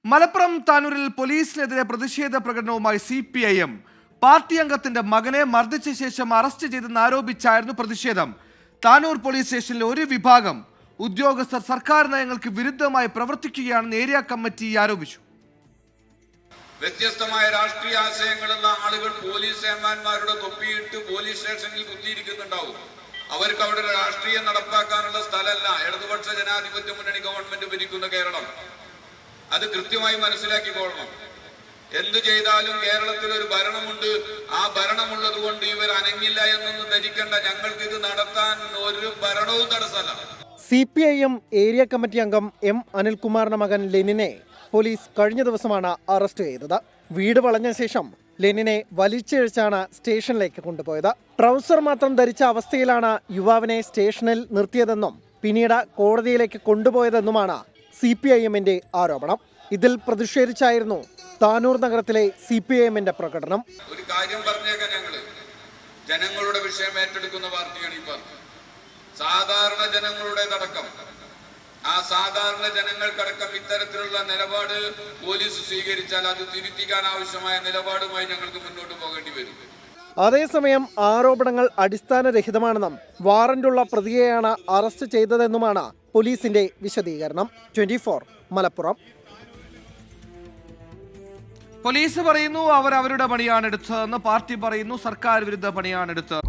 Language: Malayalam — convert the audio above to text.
മലപ്പുറം താനൂരിൽ പോലീസിനെതിരെ പ്രതിഷേധ പ്രകടനവുമായി CPIM പാർട്ടി അംഗത്തിന്റെ മകനെ മർദ്ദിച്ച ശേഷം അറസ്റ്റ് ചെയ്തെന്ന് ആരോപിച്ചായിരുന്നു പ്രതിഷേധം. താനൂർ പോലീസ് സ്റ്റേഷനിലെ ഒരു വിഭാഗം ഉദ്യോഗസ്ഥർ സർക്കാർ നയങ്ങൾക്ക് വിരുദ്ധമായി പ്രവർത്തിക്കുകയാണെന്ന് ഏരിയ കമ്മിറ്റി ആരോപിച്ചു. വ്യത്യസ്തമായ രാഷ്ട്രീയ ആശയങ്ങളുള്ള ആളുകൾ പോലീസ് ഏമാന്മാരുടെ തൊപ്പിയിട്ട് പോലീസ് സ്റ്റേഷനിൽ കുത്തിയിരിക്കുന്നുണ്ടാവും. അവർക്ക് അവിടെ രാഷ്ട്രീയം നടപ്പാക്കാനുള്ള സ്ഥലമല്ല. ഇടതുപക്ഷ ജനാധിപത്യ മുന്നണി ഗവൺമെന്റ് ഭരിക്കുന്ന കേരളം അത് കൃത്യമായി മനസ്സിലാക്കിക്കൊള്ളണം. എന്തു ചെയ്താലും കേരളത്തിൽ ഒരു ഭരണമുണ്ട്. ആ ഭരണമുള്ളത് കൊണ്ട് ഇവർ അനങ്ങില്ല എന്നൊന്നും ധരിക്കേണ്ട. ഞങ്ങൾക്ക് ഇത് നടത്താൻ ഒരു ഭരണവും തടസ്സമല്ല. CPIM ഏരിയ കമ്മിറ്റി അംഗം M അനിൽകുമാറിന്റെ മകൻ ലെനിനെ പോലീസ് കഴിഞ്ഞ ദിവസമാണ് അറസ്റ്റ് ചെയ്തത്. വീട് വളഞ്ഞ ശേഷം ലെനിനെ വലിച്ചിഴച്ചാണ് സ്റ്റേഷനിലേക്ക് കൊണ്ടുപോയത്. ട്രൗസർ മാത്രം ധരിച്ച അവസ്ഥയിലാണ് യുവാവിനെ സ്റ്റേഷനിൽ നിർത്തിയതെന്നും പിന്നീട് കോടതിയിലേക്ക് കൊണ്ടുപോയതെന്നുമാണ് CPIMന്റെ ആരോപണം. ഇതിൽ പ്രതിഷേധിച്ചായിരുന്നു താനൂർ നഗരത്തിലെ CPIMന്റെ പ്രകടനം. ഒരു കാര്യം പറഞ്ഞേക്കാൻ, ഞങ്ങള് ജനങ്ങളുടെ വിഷയം ഏറ്റെടുക്കുന്ന പാർട്ടിയാണ് ഈ പാർട്ടി. സാധാരണ ജനങ്ങളുടേതടക്കം ആ സാധാരണ ജനങ്ങൾക്കടക്കം ഇത്തരത്തിലുള്ള നിലപാട് പോലീസ് സ്വീകരിച്ചാൽ അത് തിരുത്തിക്കാൻ ആവശ്യമായ നിലപാടുമായി ഞങ്ങൾക്ക് മുന്നോട്ട് പോകേണ്ടി വരും. അതേസമയം ആരോപണങ്ങൾ അടിസ്ഥാനരഹിതമാണെന്നും വാറന്റുള്ള പ്രതിയെയാണ് അറസ്റ്റ് ചെയ്തതെന്നുമാണ് പോലീസിന്റെ വിശദീകരണം. 24 മലപ്പുറം. പോലീസ് പറയുന്നു അവർ അവരുടെ പണിയാണ് എടുത്തതെന്ന്, പാർട്ടി പറയുന്നു സർക്കാർ വിരുദ്ധ പണിയാണ് എടുത്തത്.